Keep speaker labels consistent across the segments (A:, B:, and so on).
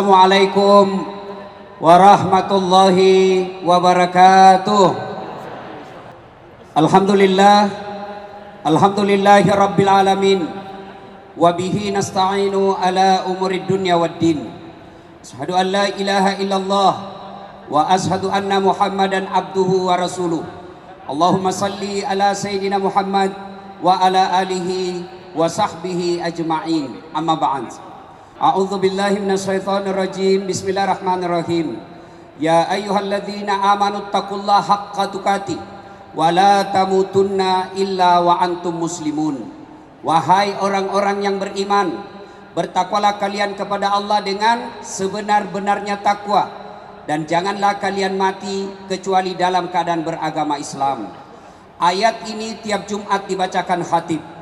A: Assalamualaikum warahmatullahi wabarakatuh. Alhamdulillahi rabbil alamin. Wabihi nasta'inu ala umurid dunya waddin. Asyhadu an la ilaha illallah wa asyhadu anna Muhammadan abduhu wa rasuluh. Allahumma salli ala sayyidina Muhammad wa ala alihi wa sahbihi ajma'in. Amma ba'd. A'udzu billahi minasyaitonir rajim. Bismillahirrahmanirrahim. Ya ayyuhalladzina amanu taqullaha haqqa tuqatih wa la tamutunna illa wa antum muslimun. Wahai orang-orang yang beriman, bertakwalah kalian kepada Allah dengan sebenar-benarnya takwa, dan janganlah kalian mati kecuali dalam keadaan beragama Islam. Ayat ini tiap Jumat dibacakan khatib.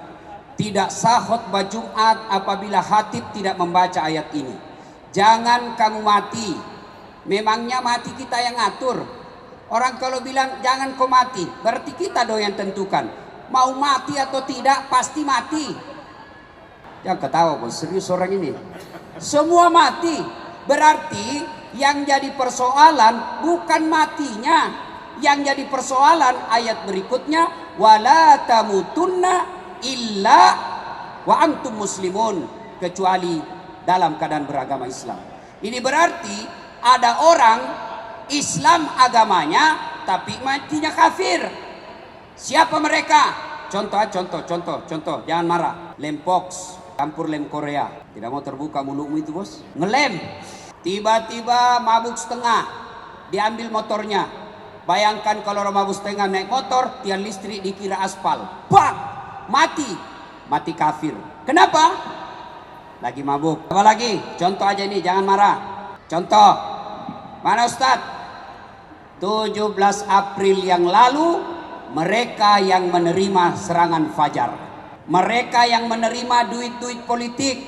A: Tidak sah khutbah Jumat apabila khatib tidak membaca ayat ini. Jangan kamu mati. Memangnya mati kita yang ngatur? Orang kalau bilang jangan kau mati, berarti kita dong yang tentukan. Mau mati atau tidak pasti mati. Jangan ketawa bos, serius orang ini. Semua mati. Berarti yang jadi persoalan bukan matinya. Yang jadi persoalan ayat berikutnya, wala tamutunna illa wa antum muslimun, kecuali dalam keadaan beragama Islam. Ini berarti ada orang Islam agamanya tapi matinya kafir. Siapa mereka? Contoh, jangan marah. Lempox, campur lem Korea. Tidak mau terbuka mulutmu itu bos. Ngelem. Tiba-tiba mabuk setengah, diambil motornya. Bayangkan kalau orang mabuk setengah naik motor, tiang listrik dikira aspal. Bang! Mati kafir. Kenapa? Lagi mabuk. Apa lagi? Contoh aja ini, jangan marah. Contoh. Mana Ustadz? 17 April yang lalu mereka yang menerima serangan fajar, mereka yang menerima duit-duit politik,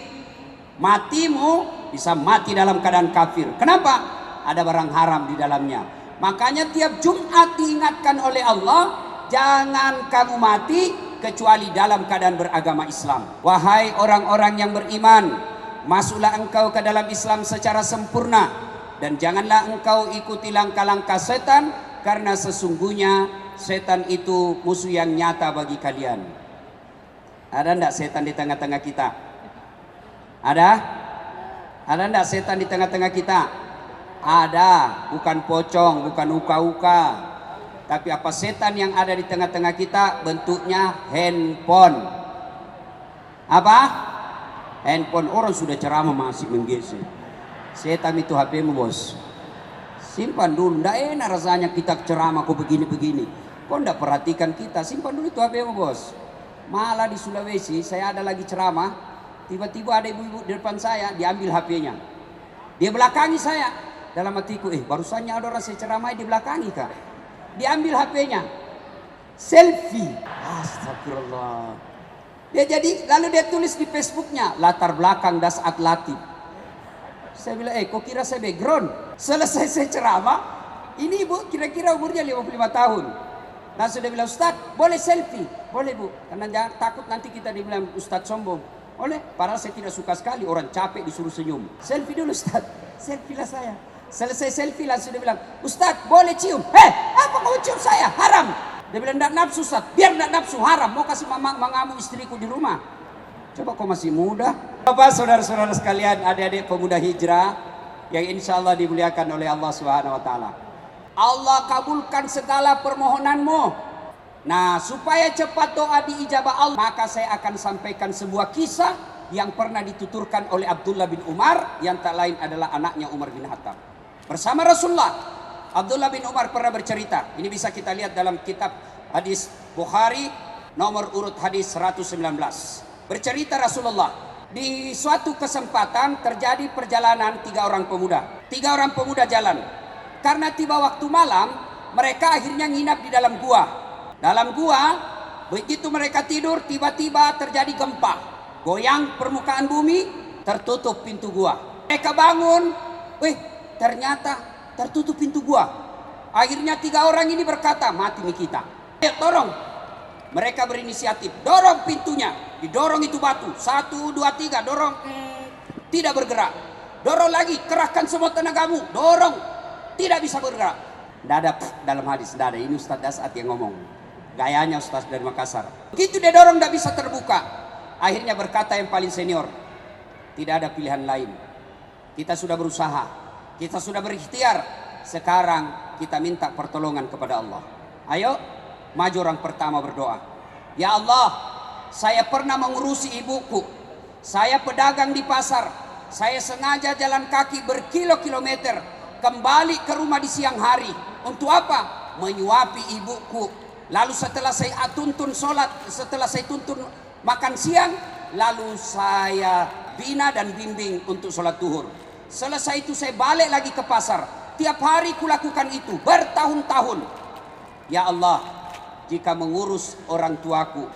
A: matimu bisa mati dalam keadaan kafir. Kenapa? Ada barang haram di dalamnya. Makanya tiap Jumat diingatkan oleh Allah, jangan kamu mati kecuali dalam keadaan beragama Islam. Wahai orang-orang yang beriman, masuklah engkau ke dalam Islam secara sempurna, dan janganlah engkau ikuti langkah-langkah setan, karena sesungguhnya setan itu musuh yang nyata bagi kalian. Ada enggak setan di tengah-tengah kita? Ada? Ada enggak setan di tengah-tengah kita? Ada. Bukan pocong, bukan uka-uka. Tapi apa setan yang ada di tengah-tengah kita? Bentuknya handphone. Apa? Handphone. Orang sudah ceramah masih menggesek. Setan itu HP-mu bos. Simpan dulu. Nggak enak rasanya kita ceramah kok begini-begini. Kok nggak perhatikan kita? Simpan dulu itu HP-mu bos. Malah di Sulawesi saya ada lagi ceramah, tiba-tiba ada ibu-ibu di depan saya, diambil HP-nya. Dia belakangi saya. Dalam hatiku, barusannya ada orang saya ceramah, dia belakangi kak. Diambil HP-nya. Selfie. Astagfirullah. Lalu dia tulis di Facebooknya, latar belakang Dasat Latif. Saya bilang, kok kira saya background? Selesai saya ceramah, ini ibu kira-kira umurnya 55 tahun. Langsung dia bilang, Ustaz, boleh selfie? Boleh bu, karena jangan takut nanti kita dibilang Ustaz sombong. Boleh, padahal saya tidak suka sekali orang capek disuruh senyum. Selfie dulu Ustaz, selfie lah saya. Selesai selfie langsung dia bilang, Ustaz boleh cium? Apa kau cium saya? Haram. Dia bilang, enggak nafsu Ustaz, biar enggak nafsu, haram. Mau kasih mengamu istriku di rumah. Coba kau masih muda. Bapak, saudara-saudara sekalian, adik-adik pemuda hijrah yang insya Allah dimuliakan oleh Allah Subhanahu wa Ta'ala. Allah kabulkan segala permohonanmu. Nah, supaya cepat doa diijabah Allah, maka saya akan sampaikan sebuah kisah yang pernah dituturkan oleh Abdullah bin Umar, yang tak lain adalah anaknya Umar bin Khattab. Bersama Rasulullah, Abdullah bin Umar pernah bercerita. Ini bisa kita lihat dalam kitab hadis Bukhari, nomor urut hadis 119. Bercerita Rasulullah, di suatu kesempatan terjadi perjalanan 3 orang pemuda. 3 orang pemuda jalan. Karena tiba waktu malam, mereka akhirnya nginap di dalam gua. Dalam gua, begitu mereka tidur, tiba-tiba terjadi gempa. Goyang permukaan bumi, tertutup pintu gua. Mereka bangun, ternyata tertutup pintu gua. Akhirnya 3 orang ini berkata, mati nih kita. Ayo tolong. Mereka berinisiatif, dorong pintunya. Didorong itu batu, 1, 2, 3, dorong. Tidak bergerak. dorong lagi, kerahkan semua tenagamu, dorong, tidak bisa bergerak. Tidak ada dalam hadis, tidak ada. Ini Ustaz Dasat yang ngomong, gayanya Ustaz dari Makassar. Begitu dia dorong tidak bisa terbuka, akhirnya berkata yang paling senior, tidak ada pilihan lain, kita sudah berusaha, kita sudah berikhtiar, sekarang kita minta pertolongan kepada Allah. Ayo, maju orang pertama berdoa, ya Allah, saya pernah mengurusi ibuku, saya pedagang di pasar, saya sengaja jalan kaki berkilo-kilometer kembali ke rumah di siang hari. Untuk apa? Menyuapi ibuku. Lalu setelah saya tuntun sholat, setelah saya tuntun makan siang, lalu saya bina dan bimbing untuk sholat duhur. Selesai itu saya balik lagi ke pasar. Tiap hari kulakukan itu bertahun-tahun. Ya Allah, jika mengurus orang tuaku,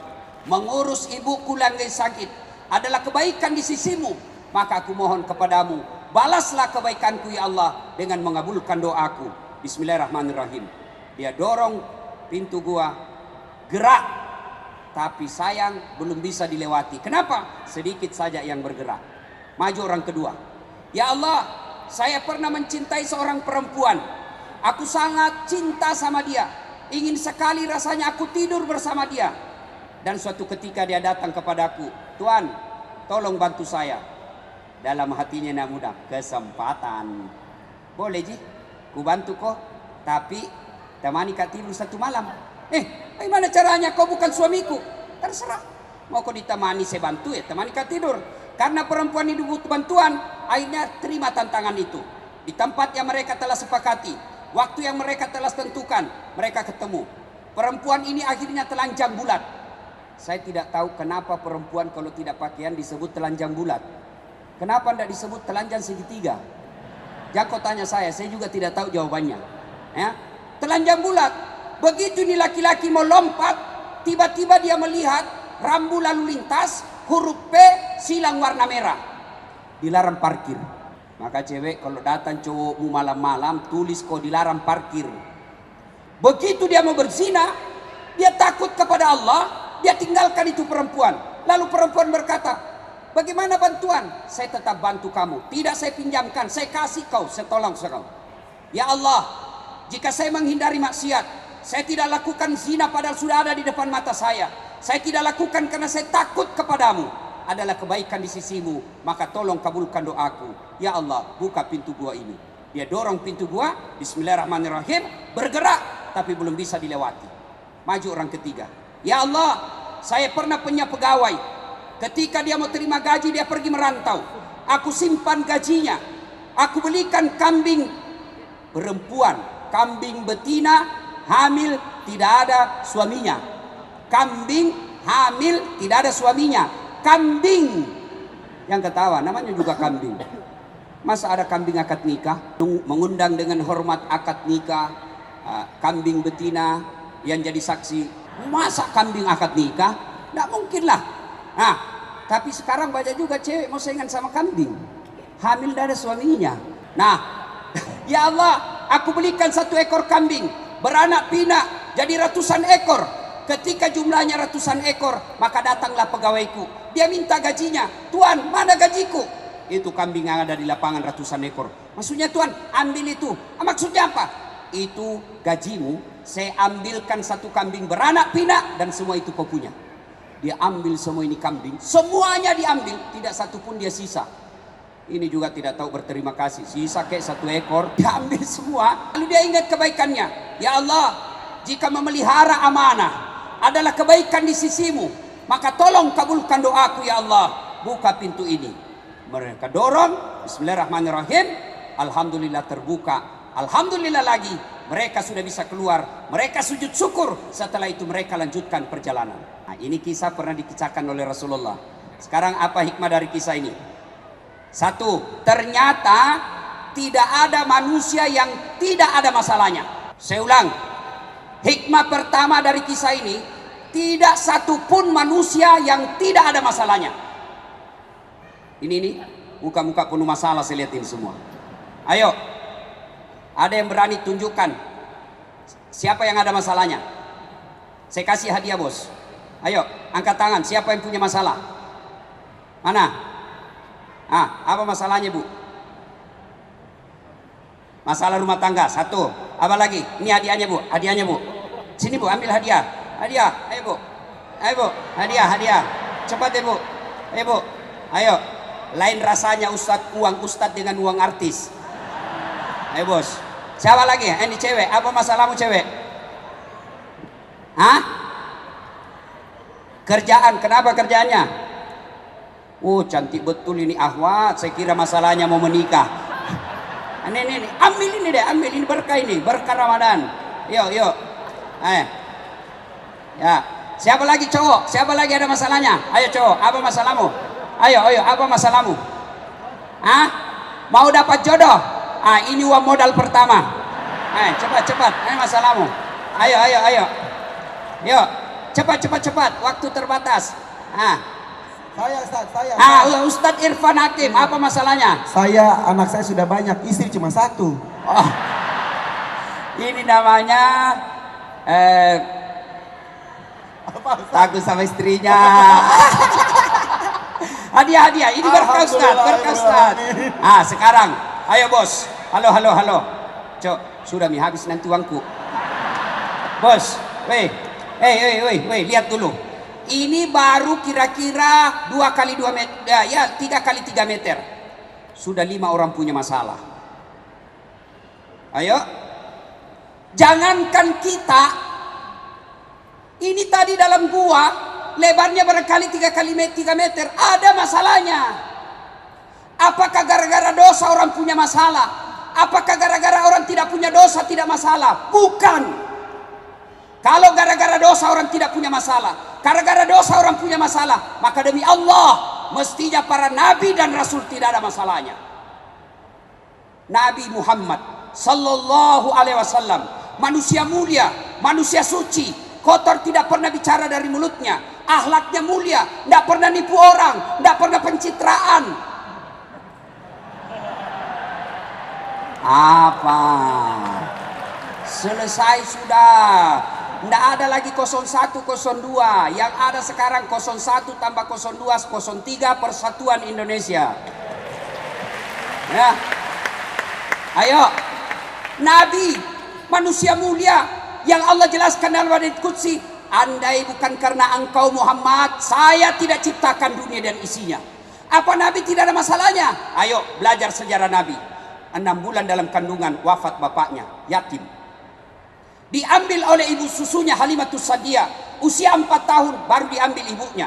A: mengurus ibuku yang sakit adalah kebaikan di sisimu, maka aku mohon kepadamu, balaslah kebaikanku ya Allah dengan mengabulkan doaku. Bismillahirrahmanirrahim. Dia dorong pintu gua, gerak, tapi sayang belum bisa dilewati. Kenapa? Sedikit saja yang bergerak. Maju orang kedua, ya Allah, saya pernah mencintai seorang perempuan, aku sangat cinta sama dia, ingin sekali rasanya aku tidur bersama dia. Dan suatu ketika dia datang kepadaku, Tuan, tolong bantu saya. Dalam hatinya nak mudah, kesempatan. Boleh Ji, ku bantu kau, tapi temani kau tidur satu malam. Bagaimana caranya? Kau bukan suamiku. Terserah, mau kau ditemani saya bantu ya, temani kau tidur. Karena perempuan ini butuh bantuan, akhirnya terima tantangan itu. Di tempat yang mereka telah sepakati, waktu yang mereka telah tentukan, mereka ketemu. Perempuan ini akhirnya telanjang bulat. Saya tidak tahu kenapa perempuan kalau tidak pakaian disebut telanjang bulat. Kenapa tidak disebut telanjang segitiga? Jangan kau tanya saya juga tidak tahu jawabannya. Ya, telanjang bulat. Begitu ini laki-laki mau lompat, tiba-tiba dia melihat rambu lalu lintas, huruf P silang warna merah, dilarang parkir. Maka cewek kalau datang cowokmu malam-malam, tulis kau dilarang parkir. Begitu dia mau berzina, dia takut kepada Allah, dia tinggalkan itu perempuan. Lalu perempuan berkata, bagaimana bantuan? Saya tetap bantu kamu. Tidak saya pinjamkan, saya kasih kau, saya tolong kau. Ya Allah, jika saya menghindari maksiat, saya tidak lakukan zina padahal sudah ada di depan mata saya. Saya tidak lakukan karena saya takut kepadamu. Adalah kebaikan di sisimu, maka tolong kabulkan doaku. Ya Allah, buka pintu gua ini. Dia dorong pintu gua, bismillahirrahmanirrahim, bergerak, tapi belum bisa dilewati. Maju orang ketiga. Ya Allah, saya pernah punya pegawai. Ketika dia mau terima gaji, dia pergi merantau. Aku simpan gajinya. Aku belikan kambing perempuan, kambing betina, hamil, tidak ada suaminya. Kambing hamil, tidak ada suaminya. Kambing yang ketawa, namanya juga kambing. Masa ada kambing akad nikah? Mengundang dengan hormat akad nikah, kambing betina yang jadi saksi. Masa kambing akad nikah? Tidak mungkin lah. Nah, tapi sekarang banyak juga cewek mau saingan sama kambing, hamil dari suaminya. Nah, ya Allah, aku belikan 1 ekor kambing, beranak pinak jadi ratusan ekor. Ketika jumlahnya ratusan ekor, maka datanglah pegawaiku. Dia minta gajinya. Tuan, mana gajiku? Itu kambing yang ada di lapangan ratusan ekor. Maksudnya Tuan, ambil itu. Maksudnya apa? Itu gajimu. Saya ambilkan 1 kambing beranak pinak dan semua itu kau punya. Dia ambil semua ini kambing, semuanya diambil, tidak satu pun dia sisa. Ini juga tidak tahu berterima kasih. Sisa kayak 1 ekor, diambil semua. Lalu dia ingat kebaikannya. Ya Allah, jika memelihara amanah adalah kebaikan di sisimu, maka tolong kabulkan doaku ya Allah. Buka pintu ini. Mereka dorong, bismillahirrahmanirrahim. Alhamdulillah terbuka. Alhamdulillah lagi, mereka sudah bisa keluar. Mereka sujud syukur. Setelah itu mereka lanjutkan perjalanan. Nah, ini kisah pernah dikisahkan oleh Rasulullah. Sekarang apa hikmah dari kisah ini? 1, ternyata tidak ada manusia yang tidak ada masalahnya. Saya ulang, hikmah pertama dari kisah ini, tidak satupun manusia yang tidak ada masalahnya. Ini muka-muka penuh masalah saya lihat ini semua. Ayo, ada yang berani tunjukkan siapa yang ada masalahnya? Saya kasih hadiah bos. Ayo, angkat tangan, siapa yang punya masalah? Mana? Apa masalahnya Bu? Masalah rumah tangga, satu. Apa lagi? Ini hadiahnya Bu, hadiahnya Bu. Sini Bu, ambil hadiah. Hadiah, ayo Bu. Ayo Bu, hadiah, hadiah. Cepat ya Bu. Ayo Bu. Ayo. Lain rasanya uang ustadz dengan uang artis. Ayo bos. Siapa lagi? Ini cewek. Apa masalahmu cewek? Hah? Kerjaan. Kenapa kerjaannya? Oh cantik betul ini Ahwat. Saya kira masalahnya mau menikah. Ini. Ambil ini deh. Ambil ini berkah ini. Berkah Ramadan. Yuk. Ayo. Ya. Siapa lagi cowok? Siapa lagi ada masalahnya? Ayo cowok. Apa masalahmu? Ayo. Apa masalahmu? Hah? Mau dapat jodoh? Ini uang modal pertama. Cepat. Ini masalahmu. Ayo. Yuk. Cepat. Waktu terbatas.
B: Saya Ustaz,
A: Ustadz Irfan Hakim, apa masalahnya?
B: Anak saya sudah banyak, istri cuma satu.
A: Oh, ini namanya takut sama istrinya. Hadiah, ini berkah Ustadz. Sekarang, ayo bos. Halo. Cok, sudah habis nanti uangku. Bos, weh, lihat dulu. Ini baru kira-kira 2 kali 2 meter, ya 3 kali 3 meter. Sudah 5 orang punya masalah. Ayo, jangankan kita. Ini tadi dalam gua, lebarnya barangkali 3 kali 3 meter. Ada masalahnya. Apakah gara-gara dosa orang punya masalah? Apakah gara-gara orang tidak punya dosa tidak masalah? Bukan. Kalau gara-gara dosa orang tidak punya masalah, gara-gara dosa orang punya masalah, maka demi Allah, mestinya para nabi dan rasul tidak ada masalahnya. Nabi Muhammad sallallahu alaihi wasallam, manusia mulia, manusia suci, kotor tidak pernah bicara dari mulutnya, akhlaknya mulia, tidak pernah nipu orang, tidak pernah pencitraan. Apa? Selesai sudah. Tidak ada lagi 01, 02. Yang ada sekarang 01 tambah 02, 03 Persatuan Indonesia. Ya. Ayo. Nabi, manusia mulia yang Allah jelaskan dalam hadits qudsi, andai bukan karena engkau Muhammad, saya tidak ciptakan dunia dan isinya. Apa Nabi tidak ada masalahnya? Ayo belajar sejarah Nabi. 6 bulan dalam kandungan wafat bapaknya, yatim. Diambil oleh ibu susunya Halimatus Sa'diyah, usia 4 tahun baru diambil ibunya.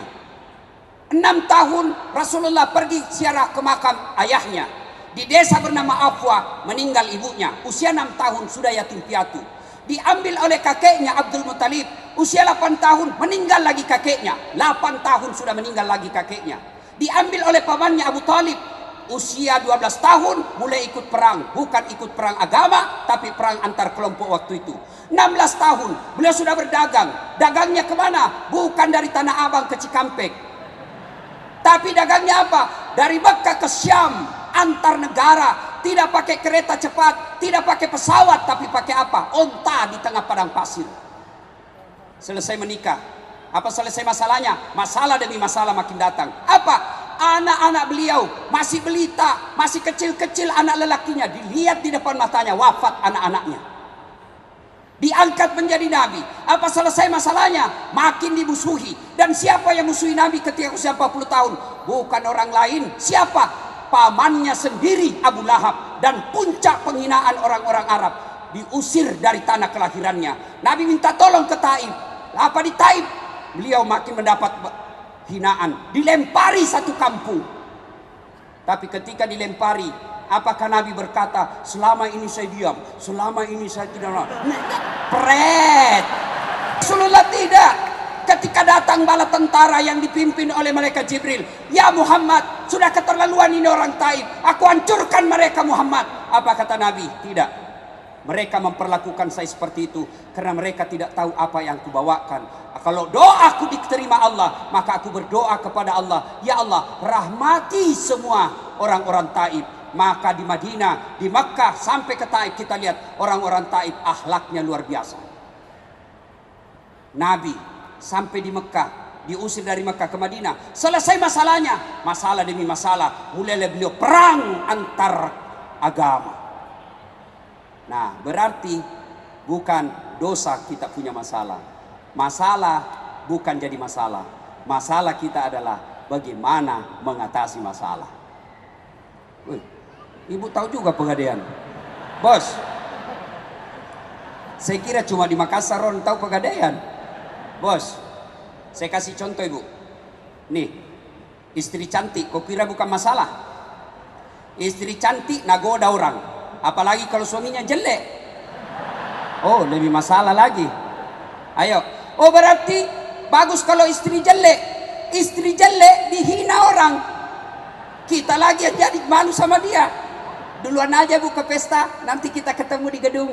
A: 6 tahun Rasulullah pergi ziarah ke makam ayahnya. Di desa bernama Afwa meninggal ibunya, usia 6 tahun sudah yatim piatu. Diambil oleh kakeknya Abdul Muttalib, usia 8 tahun meninggal lagi kakeknya. 8 tahun sudah meninggal lagi kakeknya. Diambil oleh pamannya Abu Talib, usia 12 tahun mulai ikut perang. Bukan ikut perang agama, tapi perang antar kelompok waktu itu. 16 tahun beliau sudah berdagang. Dagangnya kemana? Bukan dari Tanah Abang ke Cikampek, tapi dagangnya apa? Dari Mekah ke Syam, antar negara. Tidak pakai kereta cepat, tidak pakai pesawat, tapi pakai apa? Onta di tengah padang pasir. Selesai menikah, apa selesai masalahnya? Masalah demi masalah makin datang. Apa? Anak-anak beliau masih belita, masih kecil-kecil anak lelakinya, dilihat di depan matanya wafat anak-anaknya. Diangkat menjadi nabi. Apa selesai masalahnya? Makin dimusuhi. Dan siapa yang musuhi nabi ketika usia 40 tahun? Bukan orang lain. Siapa? Pamannya sendiri, Abu Lahab. Dan puncak penghinaan orang-orang Arab, diusir dari tanah kelahirannya. Nabi minta tolong ke Taif. Apa di Taif? Beliau makin mendapat hinaan, dilempari satu kampung. Tapi ketika dilempari, apakah Nabi berkata, selama ini saya diam, selama ini saya tidak pret? Rasulullah tidak. Ketika datang bala tentara yang dipimpin oleh malaikat Jibril, ya Muhammad, sudah keterlaluan ini orang Taif, aku hancurkan mereka Muhammad. Apa kata Nabi? Tidak. Mereka memperlakukan saya seperti itu karena mereka tidak tahu apa yang aku bawakan. Kalau doaku diterima Allah, maka aku berdoa kepada Allah, ya Allah, rahmati semua orang-orang Taif. Maka di Madinah, di Makkah sampai ke Taif kita lihat orang-orang Taif akhlaknya luar biasa. Nabi sampai di Mekah, diusir dari Mekah ke Madinah, selesai masalahnya, masalah demi masalah, mulailah beliau perang antar agama. Nah, berarti bukan dosa kita punya masalah. Masalah bukan jadi masalah. Masalah kita adalah bagaimana mengatasi masalah. Wih, ibu tahu juga Pegadaian. Bos, saya kira cuma di Makassar orang tahu Pegadaian. Bos, saya kasih contoh ibu. Nih, istri cantik, kau kira bukan masalah? Istri cantik nagoda orang, apalagi kalau suaminya jelek. Oh, lebih masalah lagi. Ayo, oh berarti bagus kalau istri jelek. Istri jelek dihina orang. Kita lagi yang jadi malu sama dia. Duluan aja buka pesta, nanti kita ketemu di gedung.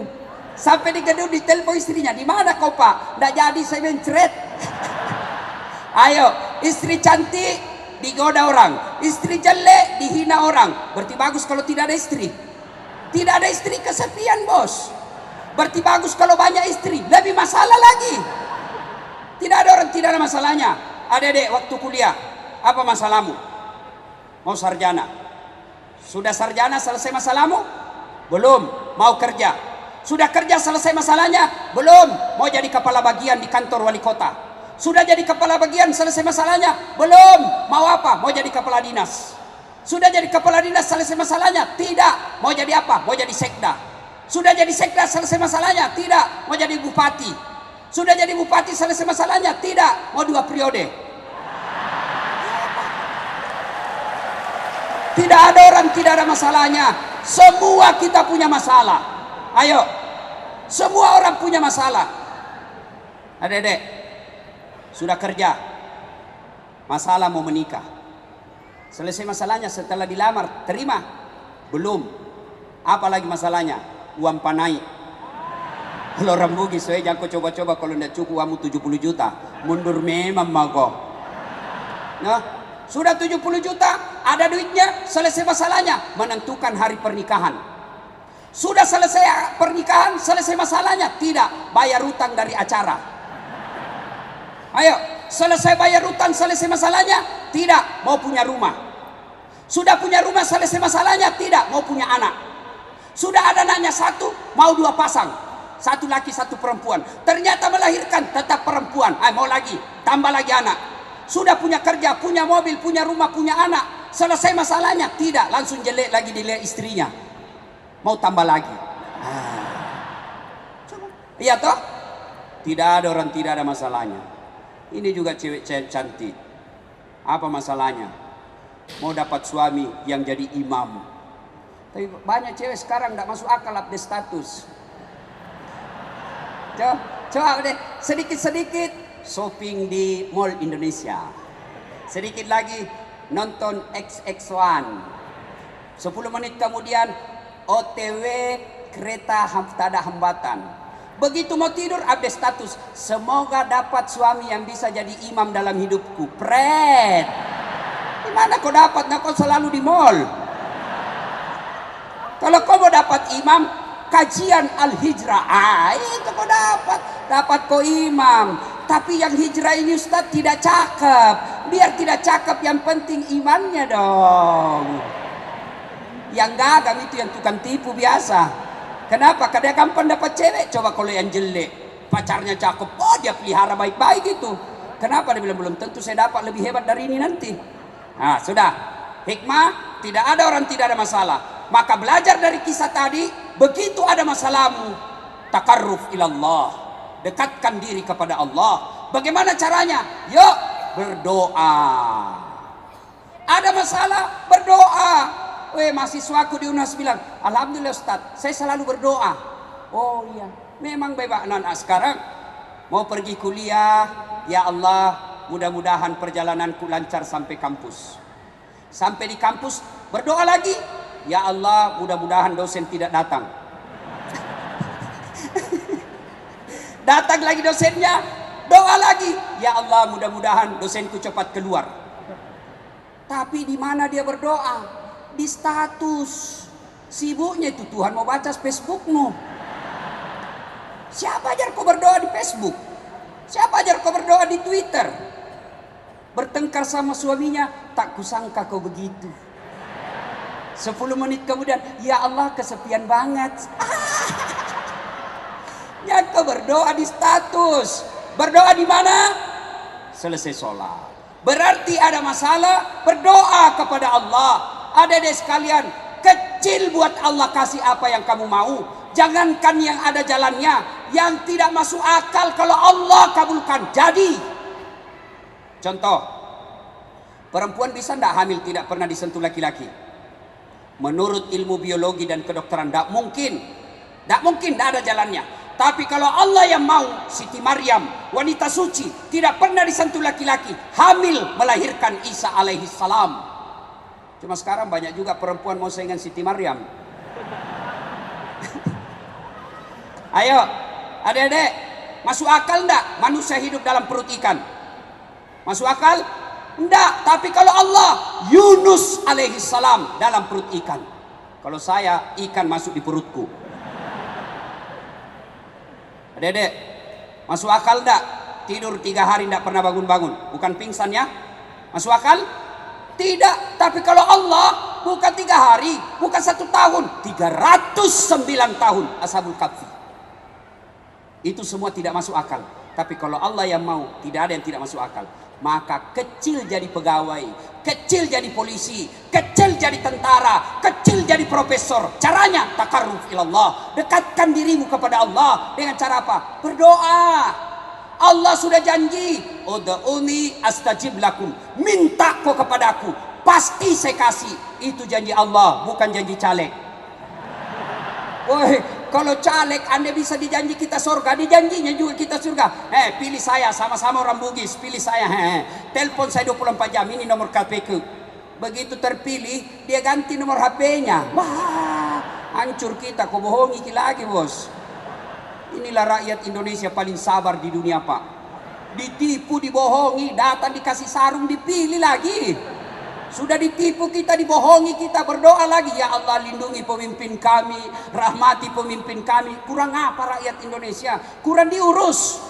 A: Sampai di gedung ditelepon istrinya, di mana kau pak? Nggak jadi, saya mencret. Ayo, istri cantik digoda orang, istri jelek dihina orang. Berarti bagus kalau tidak ada istri. Tidak ada istri kesepian bos. Berarti bagus kalau banyak istri, lebih masalah lagi. Tidak ada orang tidak ada masalahnya. Adek-adek waktu kuliah, apa masalahmu? Mau sarjana. Sudah sarjana selesai masalahmu? Belum. Mau kerja. Sudah kerja selesai masalahnya? Belum. Mau jadi kepala bagian di kantor wali kota. Sudah jadi kepala bagian selesai masalahnya? Belum. Mau apa? Mau jadi kepala dinas. Sudah jadi kepala dinas selesai masalahnya? Tidak. Mau jadi apa? Mau jadi sekda. Sudah jadi sekda selesai masalahnya? Tidak. Mau jadi bupati. Sudah jadi bupati selesai masalahnya? Tidak. Mau 2 periode. Tidak ada orang tidak ada masalahnya. Semua kita punya masalah. Ayo, semua orang punya masalah. Adek-adek, sudah kerja, masalah mau menikah. Selesai masalahnya setelah dilamar, terima? Belum. Apa lagi masalahnya? Uang panai. Kalau orang Bugis, saya jangan kau coba-coba kalau tidak cukup uangmu 70 juta. Mundur memang mau kau. Nah, sudah 70 juta, ada duitnya, selesai masalahnya, menentukan hari pernikahan. Sudah selesai pernikahan, selesai masalahnya? Tidak, bayar hutang dari acara. Ayo, selesai bayar hutang, selesai masalahnya? Tidak, mau punya rumah. Sudah punya rumah, selesai masalahnya? Tidak, mau punya anak. Sudah ada anaknya 1, mau 2 pasang. 1 laki, 1 perempuan. Ternyata melahirkan, tetap perempuan. Mau lagi, tambah lagi anak. Sudah punya kerja, punya mobil, punya rumah, punya anak. Selesai masalahnya? Tidak, langsung jelek lagi dilihat istrinya. Mau tambah lagi. Iya toh? Tidak ada orang tidak ada masalahnya. Ini juga cewek cantik. Apa masalahnya? Mau dapat suami yang jadi imam. Tapi banyak cewek sekarang tidak masuk akal update status. Coba deh, sedikit-sedikit shopping di Mall Indonesia. Sedikit lagi nonton XX1. 10 menit kemudian OTW kereta tak ada hambatan. Begitu mau tidur update status, semoga dapat suami yang bisa jadi imam dalam hidupku. Pret. Gimana kau dapat? Nah, kau selalu di mall. Kalau kau mau dapat imam, kajian Al-Hijrah. Itu kau dapat kau imam. Tapi yang hijrah ini Ustaz tidak cakep. Biar tidak cakep, yang penting imannya dong. Yang gagal itu yang tukang tipu biasa. Kenapa? Karena gampang dapat cewek. Coba kalau yang jelek, pacarnya cakep, oh dia pelihara baik-baik gitu. Kenapa? Dia bilang belum tentu saya dapat lebih hebat dari ini nanti. Nah sudah, hikmah, tidak ada orang tidak ada masalah. Maka belajar dari kisah tadi, begitu ada masalahmu, takarruf ilallah, dekatkan diri kepada Allah. Bagaimana caranya? Yuk berdoa. Ada masalah, berdoa. Mahasiswaku di UNAS bilang, alhamdulillah Ustaz, saya selalu berdoa. Oh iya, memang bebas. Sekarang mau pergi kuliah, ya Allah, mudah-mudahan perjalananku lancar sampai kampus. Sampai di kampus, berdoa lagi, ya Allah, mudah-mudahan dosen tidak datang. Datang lagi dosennya, doa lagi, ya Allah, mudah-mudahan dosenku cepat keluar. Tapi di mana dia berdoa? Di status. Sibuknya itu Tuhan mau baca Facebookmu. Siapa ajar kau berdoa di Facebook? Siapa ajar kau berdoa di Twitter? Bertengkar sama suaminya, tak kusangka kau begitu. 10 menit kemudian, ya Allah kesepian banget. Jangan kau berdoa di status. Berdoa di mana? Selesai sholat. Berarti ada masalah, berdoa kepada Allah. Adik-adik sekalian, kecil buat Allah kasih apa yang kamu mau. Jangankan yang ada jalannya, yang tidak masuk akal kalau Allah kabulkan. Jadi, contoh, perempuan bisa tidak hamil tidak pernah disentuh laki-laki? Menurut ilmu biologi dan kedokteran, tidak mungkin. Tidak mungkin, tidak ada jalannya. Tapi kalau Allah yang mau, Siti Maryam, wanita suci, tidak pernah disentuh laki-laki, hamil melahirkan Isa alaihi salam. Cuma sekarang banyak juga perempuan mau saingan Siti Maryam. Ayo, adik-adik, masuk akal enggak manusia hidup dalam perut ikan? Masuk akal? Enggak, tapi kalau Allah, Yunus alaihi salam dalam perut ikan. Kalau saya, ikan masuk di perutku. Adik-adik, masuk akal enggak? Tidur 3 hari enggak pernah bangun-bangun. Bukan pingsan ya? Masuk akal? Tidak. Tapi kalau Allah, bukan 3 hari, bukan 1 tahun, 309 tahun Ashabul Kahfi. Itu semua tidak masuk akal. Tapi kalau Allah yang mau, tidak ada yang tidak masuk akal. Maka kecil jadi pegawai, kecil jadi polisi, kecil jadi tentara, kecil jadi profesor. Caranya takarruf ilallah, dekatkan dirimu kepada Allah dengan cara apa? Berdoa. Allah sudah janji, ud'uni astajib lakum, minta kau kepadaku, pasti saya kasih. Itu janji Allah, bukan janji caleg. Woi, kalau caleg Anda bisa dijanji kita surga, dijanjinya juga kita surga. Pilih saya, sama-sama orang Bugis, pilih saya. Telepon saya 24 jam, ini nomor KPK. Begitu terpilih, dia ganti nomor HP-nya. Wah, hancur kita, kau bohongi lagi bos. Inilah rakyat Indonesia paling sabar di dunia Pak. Ditipu, dibohongi, datang dikasih sarung, dipilih lagi. Sudah ditipu kita, dibohongi kita, berdoa lagi. Ya Allah, lindungi pemimpin kami, rahmati pemimpin kami. Kurang apa rakyat Indonesia? Kurang diurus.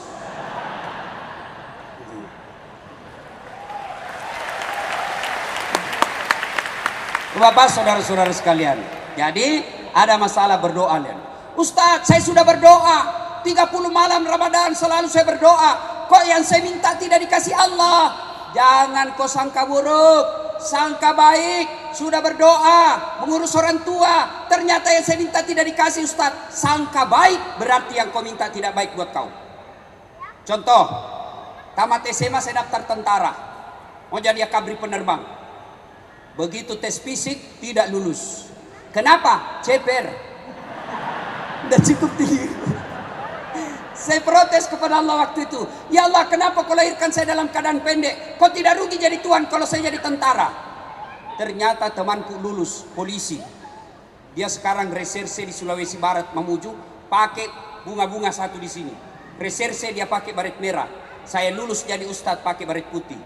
A: Bapak, saudara-saudara sekalian, jadi ada masalah, berdoa. Ustadz, saya sudah berdoa 30 malam Ramadan, selalu saya berdoa. Kok yang saya minta tidak dikasih Allah? Jangan kau sangka buruk, sangka baik. Sudah berdoa, mengurus orang tua, ternyata yang saya minta tidak dikasih Ustadz. Sangka baik, berarti yang kau minta tidak baik buat kau. Contoh, tamat SMA saya daftar tentara, mau jadi akabri penerbang. Begitu tes fisik tidak lulus. Kenapa? Ceper. Udah cukup tinggi. Saya protes kepada Allah waktu itu. Ya Allah, kenapa kau lahirkan saya dalam keadaan pendek? Kau tidak rugi jadi tuan kalau saya jadi tentara? Ternyata temanku lulus polisi. Dia sekarang reserse di Sulawesi Barat, Mamuju, pakai bunga-bunga satu di sini. Reserse dia pakai baret merah. Saya lulus jadi ustadz pakai baret putih.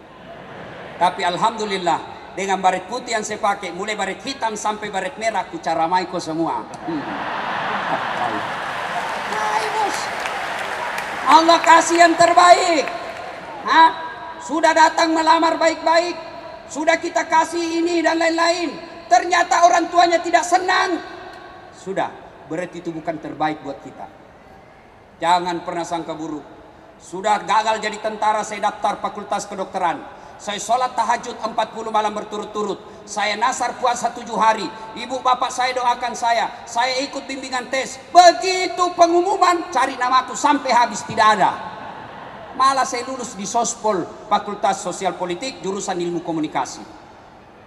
A: Tapi alhamdulillah, dengan baret putih yang saya pakai, mulai baret hitam sampai baret merah, ku caramai kau semua. Hai bos, Allah kasih yang terbaik. Sudah datang melamar baik-baik, sudah kita kasih ini dan lain-lain, ternyata orang tuanya tidak senang. Sudah, berarti itu bukan terbaik buat kita. Jangan pernah sangka buruk. Sudah gagal jadi tentara, saya daftar fakultas kedokteran. Saya sholat tahajud 40 malam berturut-turut. Saya nasar puasa 7 hari. Ibu bapak saya doakan saya. Saya ikut bimbingan tes. Begitu pengumuman, cari namaku sampai habis tidak ada. Malah saya lulus di Sospol, Fakultas Sosial Politik, jurusan Ilmu Komunikasi.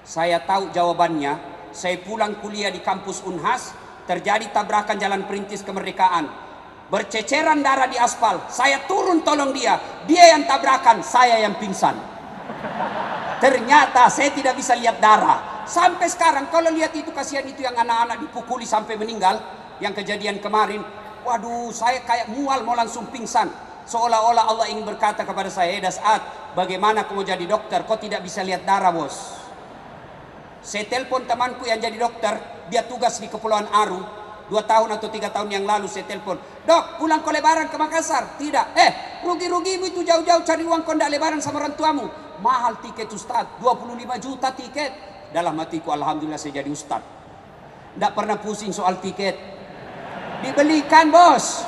A: Saya tahu jawabannya. Saya pulang kuliah di kampus Unhas, terjadi tabrakan Jalan Perintis Kemerdekaan. Berceceran darah di aspal. Saya turun tolong dia. Dia yang tabrakan, saya yang pingsan. Ternyata saya tidak bisa lihat darah. Sampai sekarang kalau lihat itu, kasihan itu yang anak-anak dipukuli sampai meninggal, yang kejadian kemarin, waduh, saya kayak mual mau langsung pingsan. Seolah-olah Allah ingin berkata kepada saya, Das'at, bagaimana kau mau jadi dokter? Kau tidak bisa lihat darah bos. Saya telepon temanku yang jadi dokter, dia tugas di Kepulauan Aru, 2 tahun atau 3 tahun yang lalu saya telepon, Dok, pulang kau lebaran ke Makassar? Tidak. Rugi-rugimu itu jauh-jauh cari uang, kau tidak lebaran sama orang tuamu. Mahal tiket Ustaz, 25 juta tiket. Dalam hatiku, alhamdulillah saya jadi Ustaz. Tidak pernah pusing soal tiket. Dibelikan bos.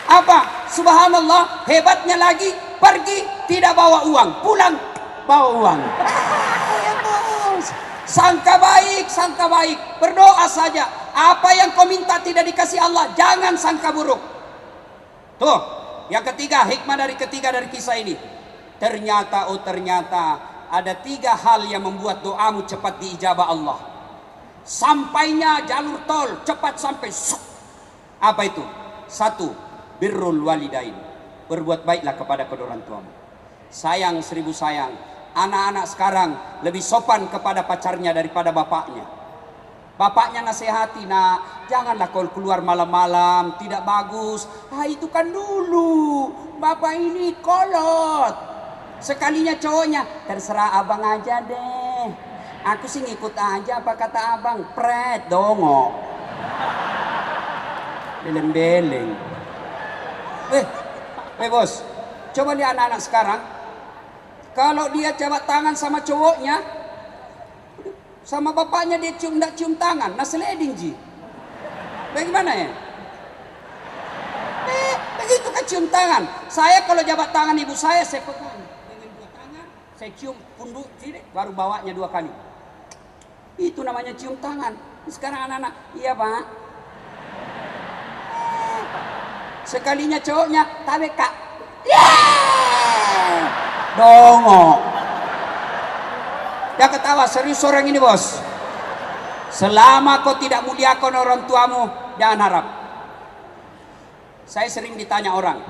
A: Apa? Subhanallah, hebatnya lagi, pergi tidak bawa uang, pulang bawa uang. Sangka baik, berdoa saja. Apa yang kau minta tidak dikasih Allah, jangan sangka buruk. Tuh, yang ketiga, hikmah dari kisah ini. Ternyata ada 3 hal yang membuat doamu cepat diijabah Allah. Sampainya jalur tol, cepat sampai. Apa itu? 1, birrul walidain. Berbuat baiklah kepada kedua orang tuamu. Sayang 1000 sayang. Anak-anak sekarang lebih sopan kepada pacarnya daripada bapaknya. Bapaknya nasihati, nak, janganlah kau keluar malam-malam, tidak bagus. Itu kan dulu, bapak ini kolot. Sekalinya cowoknya, terserah abang aja deh. Aku sih ngikut aja apa kata abang, pret dongo. Beleng-beleng. Bos, coba lihat anak-anak sekarang. Kalau dia jabat tangan sama cowoknya, sama bapaknya dia nggak cium tangan, seleding ji. Bagaimana ya? Begitu kan cium tangan. Saya kalau jabat tangan ibu saya pegang dengan 2 tangan, saya cium pundak sini, baru bawanya 2 kali. Itu namanya cium tangan. Sekarang anak-anak, iya pak. Sekalinya cowoknya, tabe kak. Dongo. Dia ketawa, serius orang ini bos. Selama kau tidak muliakan orang tuamu, jangan harap. Saya sering ditanya orang,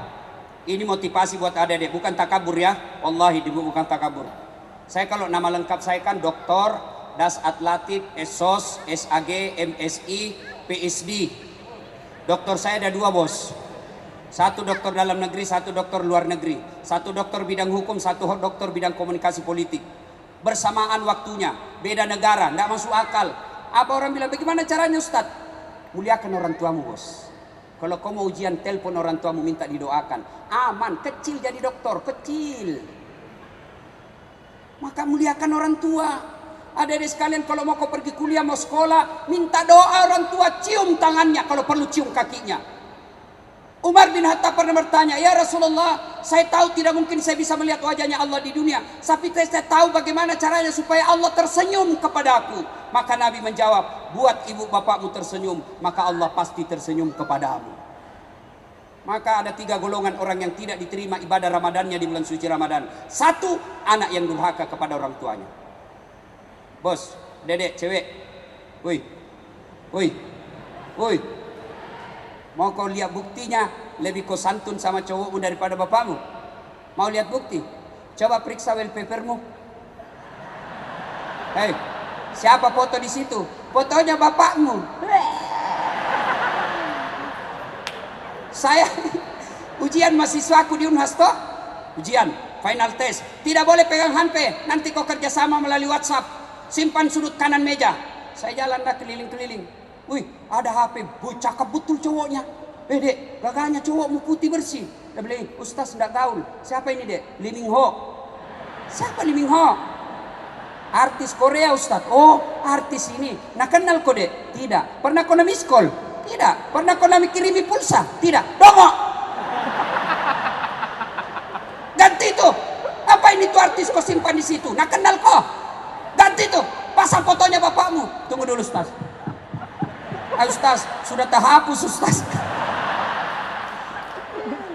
A: ini motivasi buat adik-adik, bukan takabur ya. Wallahi bukan takabur. Saya kalau nama lengkap saya kan Doktor, Das Atlatif, SOS, SAG, MSI, PSD. Doktor saya ada 2 bos. 1 dokter dalam negeri, 1 dokter luar negeri. 1 dokter bidang hukum, 1 dokter bidang komunikasi politik. Bersamaan waktunya, beda negara, tidak masuk akal. Apa orang bilang, bagaimana caranya Ustadz? Muliakan orang tuamu bos. Kalau kau mau ujian, telepon orang tuamu, minta didoakan. Aman, kecil jadi dokter, kecil. Maka muliakan orang tua. Adik-adik sekalian, kalau mau kau pergi kuliah, mau sekolah, minta doa orang tua, cium tangannya, kalau perlu cium kakinya. Umar bin Khattab pernah bertanya, ya Rasulullah, saya tahu tidak mungkin saya bisa melihat wajahnya Allah di dunia, tapi saya tahu bagaimana caranya supaya Allah tersenyum kepada aku. Maka Nabi menjawab, buat ibu bapakmu tersenyum, maka Allah pasti tersenyum kepadamu. Maka ada 3 golongan orang yang tidak diterima ibadah Ramadannya di bulan suci Ramadan. 1, anak yang durhaka kepada orang tuanya. Bos, dedek, cewek, woi, mau kau lihat buktinya, lebih kau santun sama cowokmu daripada bapakmu? Mau lihat bukti? Coba periksa wallpapermu. Siapa foto di situ? Fotonya bapakmu. Saya ujian mahasiswaku di Unhas toh, ujian final test, tidak boleh pegang HP, nanti kau kerjasama melalui WhatsApp, simpan sudut kanan meja. Saya jalan dah keliling-keliling. Wih, ada HP, cakep betul cowoknya. Dek, gagahnya cowokmu putih bersih. Dia bilang, Ustaz enggak gaul. Siapa ini dek? Lee Min Ho. Siapa Lee Min Ho? Artis Korea Ustaz. Oh, artis ini. Nah kenal kau dek? Tidak. Pernah kau na miss call? Tidak. Pernah kau na kirimi pulsa? Tidak. Dongo. Ganti itu. Apa ini tuh artis kau simpan di situ? Nah kenal kau? Ganti itu. Pasang fotonya bapakmu. Tunggu dulu Ustaz. Ustaz, sudah terhapus Ustaz.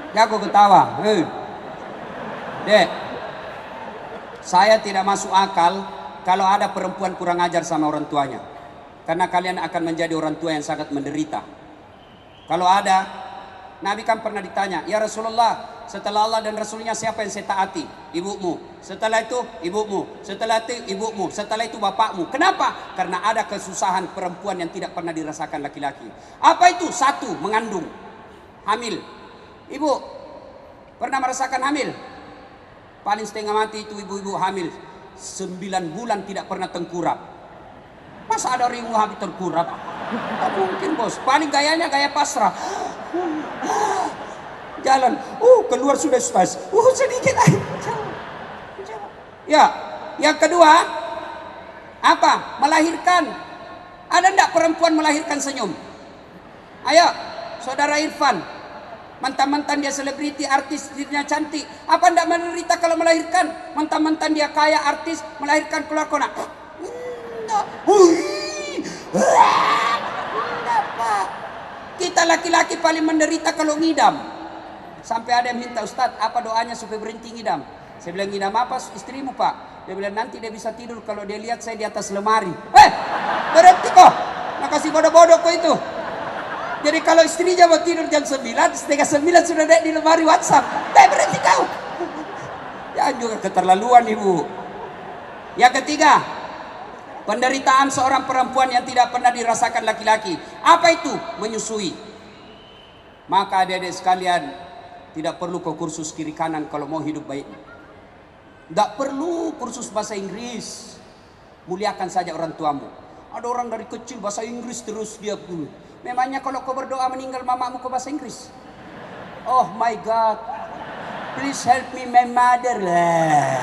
A: Jago ketawa. Dek, saya tidak masuk akal kalau ada perempuan kurang ajar sama orang tuanya. Karena kalian akan menjadi orang tua yang sangat menderita. Kalau ada, Nabi kan pernah ditanya, ya Rasulullah, setelah Allah dan Rasulnya siapa yang saya taati? Ibumu. Setelah itu ibumu. Setelah itu ibumu. Setelah itu bapakmu. Kenapa? Karena ada kesusahan perempuan yang tidak pernah dirasakan laki-laki. Apa itu? 1, mengandung. Hamil. Ibu, pernah merasakan hamil? Paling setengah mati itu ibu-ibu hamil. 9 bulan tidak pernah tengkurap. Masa ada orang yang habis tengkurap? Tak mungkin bos. Paling gayanya gaya pasrah. Jalan, keluar sudah Ustaz. Sedikit aja. Ya, yang kedua, apa? Melahirkan. Ada enggak perempuan melahirkan senyum? Ayo, Saudara Irfan, mantan-mantan dia selebriti, artis, dirinya cantik. Apa ndak menderita kalau melahirkan? Mantan-mantan dia kaya, artis, melahirkan keluar kona. Enggak. Enggak, Pak. Kita laki-laki paling menderita kalau ngidam. Sampai ada yang minta, Ustadz, apa doanya supaya berhenti ngidam? Saya bilang, ngidam apa istrimu, Pak? Dia bilang, nanti dia bisa tidur kalau dia lihat saya di atas lemari. Berhenti kok. Makasih bodoh-bodoh kok itu. Jadi kalau istrinya mau tidur jam 9, setengah 9 sudah naik di lemari WhatsApp. Berhenti kau. Ya juga keterlaluan ibu. Yang ketiga, penderitaan seorang perempuan yang tidak pernah dirasakan laki-laki. Apa itu? Menyusui. Maka adik-adik sekalian, tidak perlu kau kursus kiri kanan kalau mau hidup baik. Tidak perlu kursus bahasa Inggris. Muliakan saja orang tuamu. Ada orang dari kecil bahasa Inggris terus dia dulu. Memangnya kalau kau berdoa meninggal mamamu kau bahasa Inggris? Oh my God, please help me my mother lah.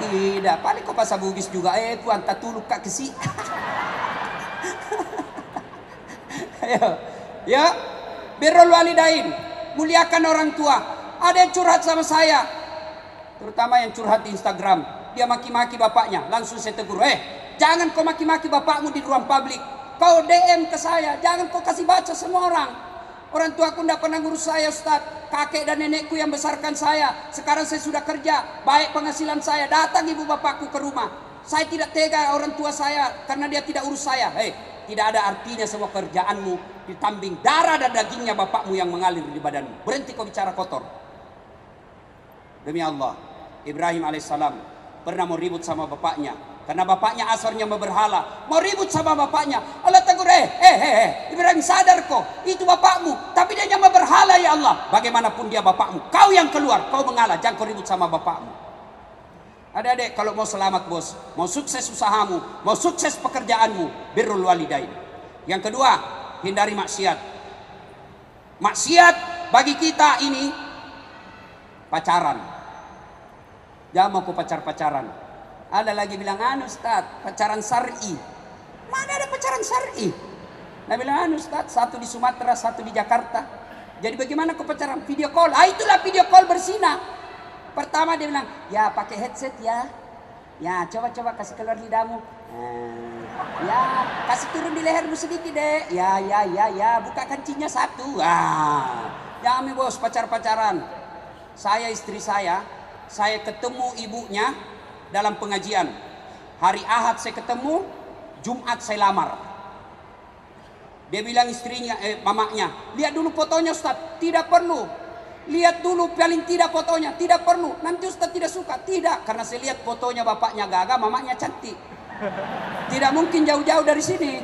A: Tidak, paling kau bahasa Bugis juga. Ku anta tuluk kak kesi. Ayo, ya, birrul walidain, muliakan orang tua. Ada yang curhat sama saya, terutama yang curhat di Instagram. Dia maki-maki bapaknya, langsung saya tegur. Jangan kau maki-maki bapakmu di ruang publik. Kau DM ke saya, jangan kau kasih baca semua orang. Orang tuaku tidak pernah ngurus saya, Ustaz. Kakek dan nenekku yang besarkan saya. Sekarang saya sudah kerja, baik penghasilan saya. Datang ibu bapakku ke rumah. Saya tidak tega orang tua saya karena dia tidak urus saya. Tidak ada artinya semua kerjaanmu ditambing darah dan dagingnya bapakmu yang mengalir di badanmu. Berhenti kau bicara kotor. Demi Allah, Ibrahim alaihissalam pernah mau ribut sama bapaknya. Karena bapaknya asalnya berhala, mau ribut sama bapaknya. Allah tegur, Ibrahim sadar kok, itu bapakmu, tapi dia nyama berhala ya Allah. Bagaimanapun dia bapakmu, kau yang keluar, kau mengalah, jangan kau ribut sama bapakmu. Adik-adik, kalau mau selamat bos, mau sukses usahamu, mau sukses pekerjaanmu, birrul walidain. Yang kedua, hindari maksiat. Maksiat bagi kita ini pacaran. Jangan mau kau pacaran. Ada lagi bilang, Ustaz, pacaran syar'i. Mana ada pacaran syar'i? Nah bilang, Ustaz, satu di Sumatera, satu di Jakarta. Jadi bagaimana kau pacaran? Video call. Itulah video call berzina. Pertama dia bilang, ya pakai headset ya. Ya coba kasih keluar lidahmu. Ya kasih turun di lehermu sedikit deh. Ya buka kancingnya satu. Jangan bos pacaran. Saya istri saya ketemu ibunya dalam pengajian. Hari Ahad saya ketemu, Jumat saya lamar. Dia bilang istrinya, mamanya, lihat dulu fotonya Ustaz. Tidak perlu. Lihat dulu paling tidak fotonya. Tidak perlu. Nanti Ustaz tidak suka. Tidak, karena saya lihat fotonya bapaknya gagah, mamanya cantik. Tidak mungkin jauh-jauh dari sini.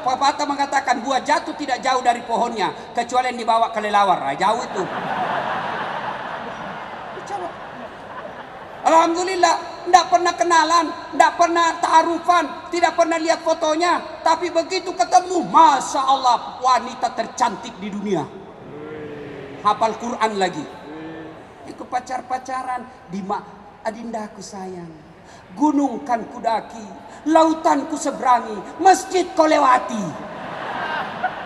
A: Pepatah mengatakan buah jatuh tidak jauh dari pohonnya, kecuali yang dibawa kelelawar. Jauh itu. Alhamdulillah, tidak pernah kenalan, tidak pernah ta'arufan, tidak pernah lihat fotonya. Tapi begitu ketemu, Masya Allah, wanita tercantik di dunia. Hafal Quran lagi. Ikut pacaran, adindaku sayang. Gunung kan kudaki, lautan ku seberangi, masjid kau lewati.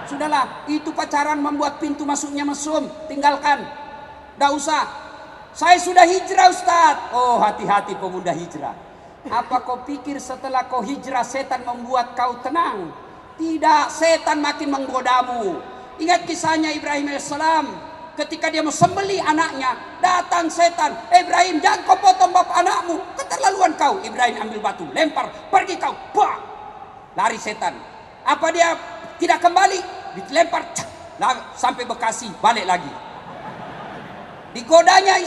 A: Sudahlah, itu pacaran membuat pintu masuknya mesum. Tinggalkan, tidak usah. Saya sudah hijrah Ustaz. Oh hati-hati pemuda hijrah. Apa kau pikir setelah kau hijrah setan membuat kau tenang? Tidak, setan makin menggodamu. Ingat kisahnya Ibrahim AS. Ketika dia mau sembelih anaknya, datang setan. Ibrahim, jangan kau potong bapak anakmu. Keterlaluan kau. Ibrahim ambil batu, lempar, pergi kau. Bah! Lari setan. Apa dia tidak kembali? Dilempar, sampai Bekasi, balik lagi. Digodanya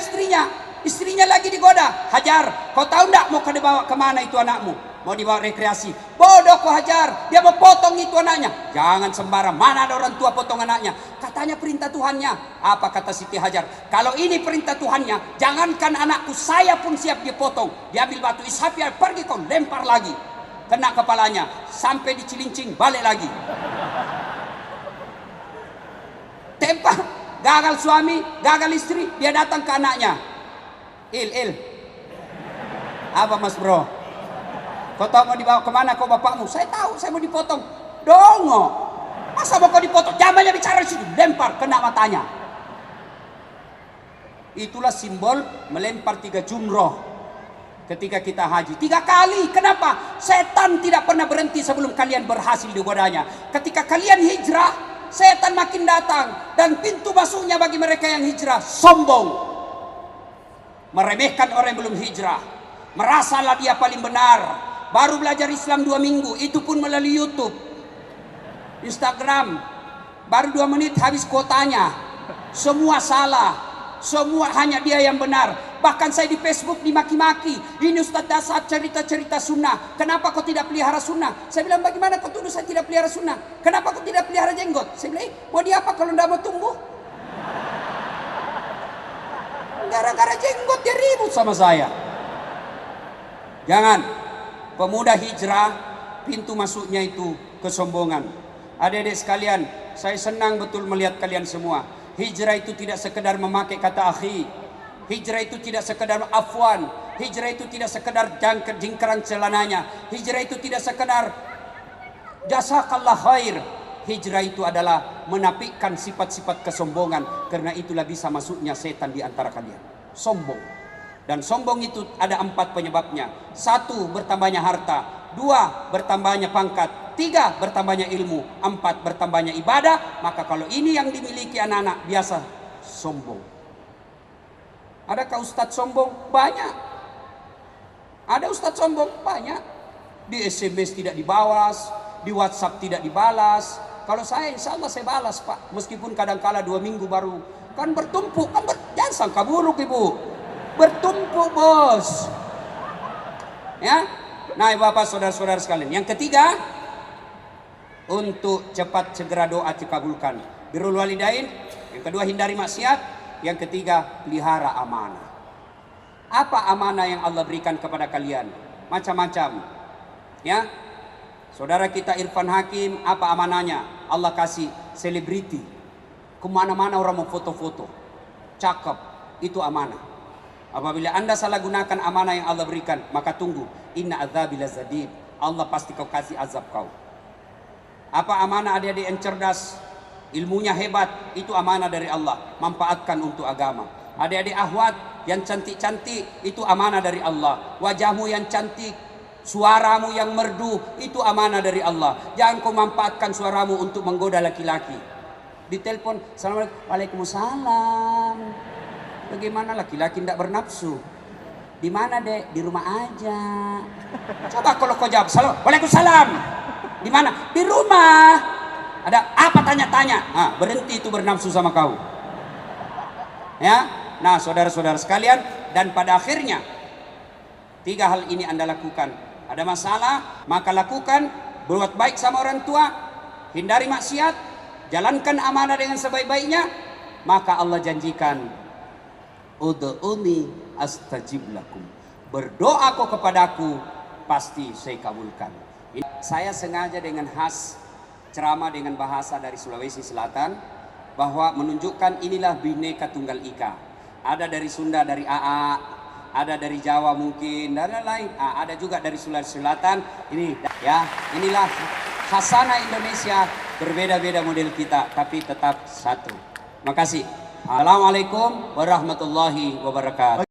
A: istrinya lagi digoda. Hajar, kau tahu enggak mau dibawa kemana itu anakmu? Mau dibawa rekreasi. Bodoh kau Hajar, dia mau potong itu anaknya. Jangan sembarang, mana ada orang tua potong anaknya. Katanya perintah Tuhannya. Apa kata Siti Hajar? Kalau ini perintah Tuhannya, jangankan anakku, saya pun siap dia potong. Dia ambil batu Ishafia, pergi kau, lempar lagi. Kena kepalanya, sampai di Cilincing, balik lagi. Tempah. Gagal suami, gagal istri, dia datang ke anaknya. Il. Apa mas bro? Kau tahu mau dibawa kemana kau bapakmu? Saya tahu, saya mau dipotong. Dongo. Masa mau kau dipoto? Jangan banyak bicara di situ. Lempar, kena matanya. Itulah simbol melempar 3 jumroh ketika kita haji. 3 kali. Kenapa? Setan tidak pernah berhenti sebelum kalian berhasil digodanya. Ketika kalian hijrah, setan makin datang. Dan pintu masuknya bagi mereka yang hijrah, sombong. Meremehkan orang yang belum hijrah. Merasalah dia paling benar. Baru belajar Islam 2 minggu, itu pun melalui YouTube, Instagram. Baru 2 menit habis kuotanya. Semua salah, semua hanya dia yang benar. Bahkan saya di Facebook dimaki-maki. Ini Ustaz Dasar cerita-cerita sunnah. Kenapa kau tidak pelihara sunnah? Saya bilang, bagaimana kau tuduh saya tidak pelihara sunnah? Kenapa kau tidak pelihara jenggot? Saya bilang, mau dia apa kalau tidak mau tumbuh? Gara-gara jenggot dia ribut sama saya. Jangan. Pemuda hijrah, pintu masuknya itu kesombongan. Adik-adik sekalian, saya senang betul melihat kalian semua. Hijrah itu tidak sekedar memakai kata akhi. Hijrah itu tidak sekedar afwan. Hijrah itu tidak sekedar jingkran celananya. Hijrah itu tidak sekedar jazakallah khair. Hijrah itu adalah menapikan sifat-sifat kesombongan. Karena itulah bisa masuknya setan di antara kalian. Sombong. Dan sombong itu ada 4 penyebabnya. 1, bertambahnya harta. 2, bertambahnya pangkat. 3, bertambahnya ilmu. 4, bertambahnya ibadah. Maka kalau ini yang dimiliki anak-anak, biasa sombong. Adakah ustadz sombong? Banyak. Ada ustadz sombong? Banyak. Di SMS tidak dibalas, di WhatsApp tidak dibalas. Kalau saya, insya Allah saya balas, Pak. Meskipun kadang-kala 2 minggu baru. Kan bertumpuk. Jangan sangka buruk, Ibu. Bertumpuk, bos. Ya. Nah, Bapak, saudara-saudara sekalian. Yang ketiga, untuk cepat segera doa dikabulkan. Birrul walidain. Yang kedua, hindari maksiat. Yang ketiga, pelihara amanah. Apa amanah yang Allah berikan kepada kalian? Macam-macam. Ya. Saudara kita Irfan Hakim, apa amanahnya? Allah kasih selebriti. Kemana-mana orang mau foto-foto. Cakep. Itu amanah. Apabila Anda salah gunakan amanah yang Allah berikan, maka tunggu. Inna azabi lazadid. Allah pasti kau kasih azab kau. Apa amanah adik-adik yang cerdas? Ilmunya hebat. Itu amanah dari Allah. Manfaatkan untuk agama. Adik-adik ahwat yang cantik-cantik, itu amanah dari Allah. Wajahmu yang cantik, suaramu yang merdu, itu amanah dari Allah. Jangan kau manfaatkan suaramu untuk menggoda laki-laki. Ditelepon, Assalamualaikum. Waalaikumsalam. Bagaimana laki-laki tidak bernafsu? Di mana, Dek? Di rumah aja. Coba kalau kau jawab, Waalaikumsalam. Di mana? Di rumah. Ada apa tanya-tanya? Nah, berhenti itu bernafsu sama kau. Ya. Nah, saudara-saudara sekalian, dan pada akhirnya 3 hal ini Anda lakukan. Ada masalah, maka lakukan. Berbuat baik sama orang tua, hindari maksiat, jalankan amanah dengan sebaik-baiknya, maka Allah janjikan, ud'uni astajib lakum. Berdoa kau kepadaku, pasti saya kabulkan. Saya sengaja dengan khas ceramah dengan bahasa dari Sulawesi Selatan, bahwa menunjukkan inilah Bhinneka Tunggal Ika. Ada dari Sunda, dari AA, ada dari Jawa mungkin, dan lain-lain. Ada juga dari Sulawesi Selatan. Ini ya, inilah khasana Indonesia. Berbeda-beda model kita, tapi tetap satu. Terima kasih. Assalamualaikum warahmatullahi wabarakatuh.